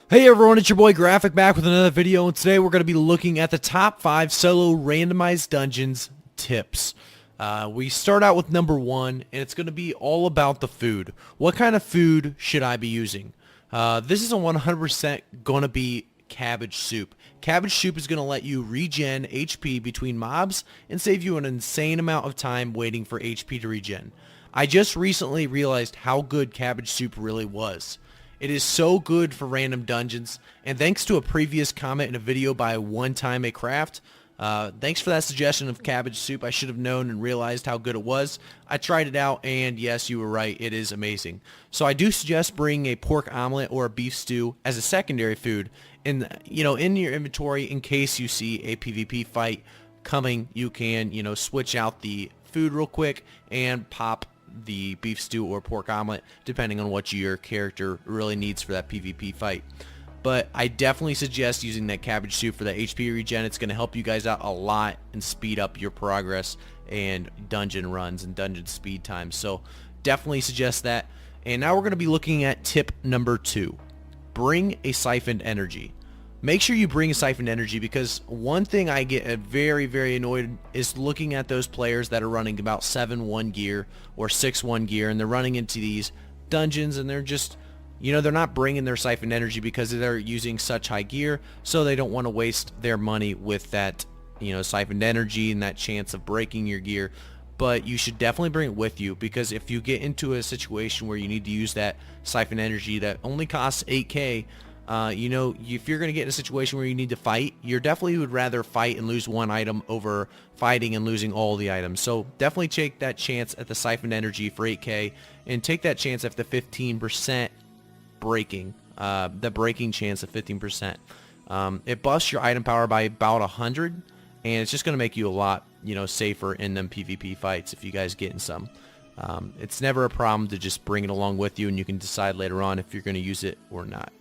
Hey everyone, it's your boy Graphic back with another video, and today we're going to be looking at the top 5 solo randomized dungeons tips. We start out with number 1, and it's going to be all about the food. What kind of food should I be using? This is a 100% going to be cabbage soup. Cabbage soup is going to let you regen HP between mobs and save you an insane amount of time waiting for HP to regen. I just recently realized how good cabbage soup really was. It is so good for random dungeons, and thanks to a previous comment in a video by One Time a Craft, thanks for that suggestion of cabbage soup. I should have known and realized how good it was. I tried it out, and yes, you were right, it is amazing. So I do suggest bringing a pork omelet or a beef stew as a secondary food in your inventory in case you see a PvP fight coming. You can switch out the food real quick and pop the beef stew or pork omelet depending on what your character really needs for that PvP fight. But I definitely suggest using that cabbage soup for the HP regen. It's going to help you guys out a lot and speed up your progress and dungeon runs and dungeon speed times. So definitely suggest that. And now we're going to be looking at tip number 2. Bring a siphoned energy. Make sure you bring a siphoned energy, because one thing I get very, very annoyed is looking at those players that are running about 7-1 gear or 6-1 gear, and they're running into these dungeons and they're just, they're not bringing their siphoned energy because they're using such high gear, so they don't want to waste their money with that, siphoned energy and that chance of breaking your gear. But you should definitely bring it with you, because if you get into a situation where you need to use that siphoned energy that only costs 8k, if you're going to get in a situation where you need to fight, you definitely would rather fight and lose one item over fighting and losing all the items. So definitely take that chance at the siphoned energy for 8k, and take that chance at the 15% breaking, the breaking chance of 15%. It busts your item power by about 100, and it's just going to make you a lot, safer in them PvP fights if you guys get in some. It's never a problem to just bring it along with you, and you can decide later on if you're going to use it or not.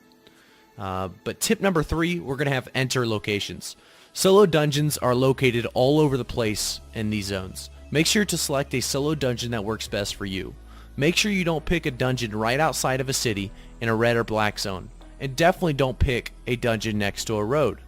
But tip number 3, we're going to have enter locations. Solo dungeons are located all over the place in these zones. Make sure to select a solo dungeon that works best for you. Make sure you don't pick a dungeon right outside of a city in a red or black zone. And definitely don't pick a dungeon next to a road.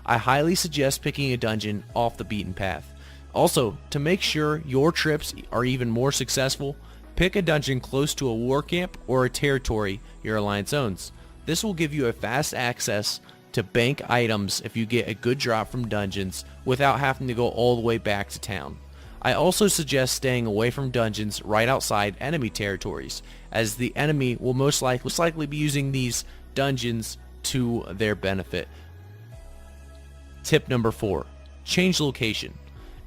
I highly suggest picking a dungeon off the beaten path. Also, to make sure your trips are even more successful, pick a dungeon close to a war camp or a territory your alliance owns. This will give you a fast access to bank items if you get a good drop from dungeons without having to go all the way back to town. I also suggest staying away from dungeons right outside enemy territories, as the enemy will most likely be using these dungeons to their benefit. Tip number 4. Change location.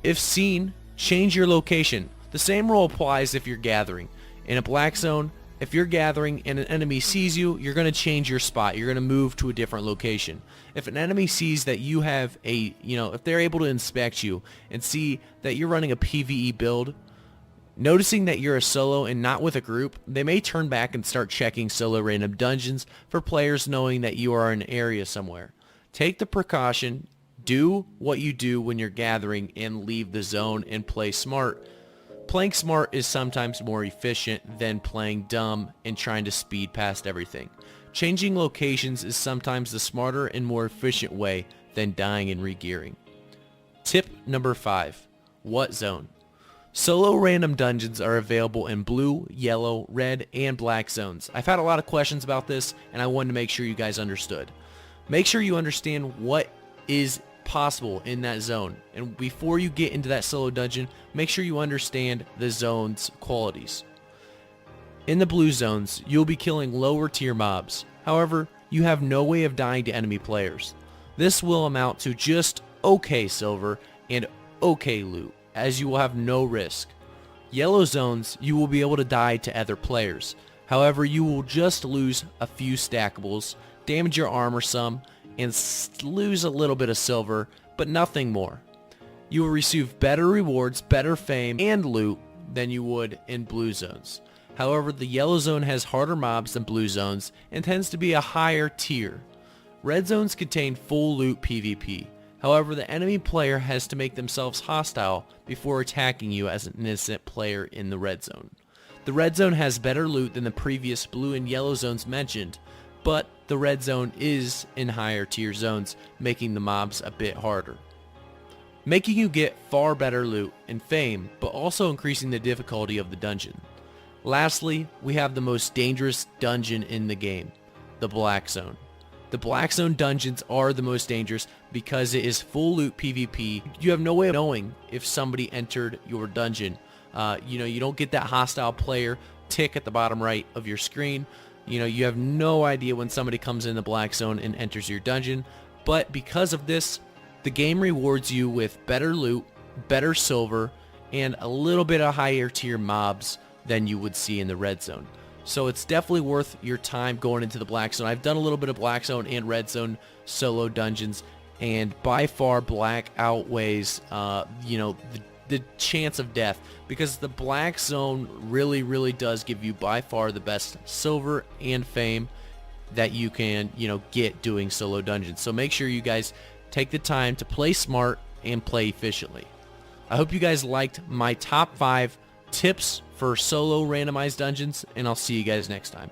If seen, change your location. The same rule applies if you're gathering. In a black zone, if you're gathering and an enemy sees you, you're going to change your spot. You're going to move to a different location. If an enemy sees that you have if they're able to inspect you and see that you're running a PvE build, noticing that you're a solo and not with a group, they may turn back and start checking solo random dungeons for players knowing that you are in an area somewhere. Take the precaution, do what you do when you're gathering, and leave the zone and play smart. Playing smart is sometimes more efficient than playing dumb and trying to speed past everything. Changing locations is sometimes the smarter and more efficient way than dying and regearing. Tip number 5. What zone? Solo random dungeons are available in blue, yellow, red, and black zones. I've had a lot of questions about this, and I wanted to make sure you guys understood. Make sure you understand what is possible in that zone, and before you get into that solo dungeon, make sure you understand the zone's qualities. In the blue zones, you'll be killing lower tier mobs. However, you have no way of dying to enemy players. This will amount to just okay silver and okay loot, as you will have no risk. Yellow zones, you will be able to die to other players. However, you will just lose a few stackables, damage your armor some, and lose a little bit of silver, but nothing more. You will receive better rewards, better fame, and loot than you would in blue zones. However, the yellow zone has harder mobs than blue zones and tends to be a higher tier. Red zones contain full loot PvP. However, the enemy player has to make themselves hostile before attacking you as an innocent player in the red zone. The red zone has better loot than the previous blue and yellow zones mentioned, but the red zone is in higher tier zones, making the mobs a bit harder, making you get far better loot and fame, but also increasing the difficulty of the dungeon. Lastly, we have the most dangerous dungeon in the game, the Black Zone. The Black Zone dungeons are the most dangerous because it is full loot PvP. You have no way of knowing if somebody entered your dungeon. You don't get that hostile player tick at the bottom right of your screen. You have no idea when somebody comes in the Black Zone and enters your dungeon. But because of this, the game rewards you with better loot, better silver, and a little bit of higher tier mobs than you would see in the red zone. So it's definitely worth your time going into the Black Zone. I've done a little bit of Black Zone and red zone solo dungeons, and by far Black outweighs the chance of death, because the Black Zone really does give you by far the best silver and fame that you can get doing solo dungeons. So make sure you guys take the time to play smart and play efficiently. I hope you guys liked my top 5 tips for solo randomized dungeons, and I'll see you guys next time.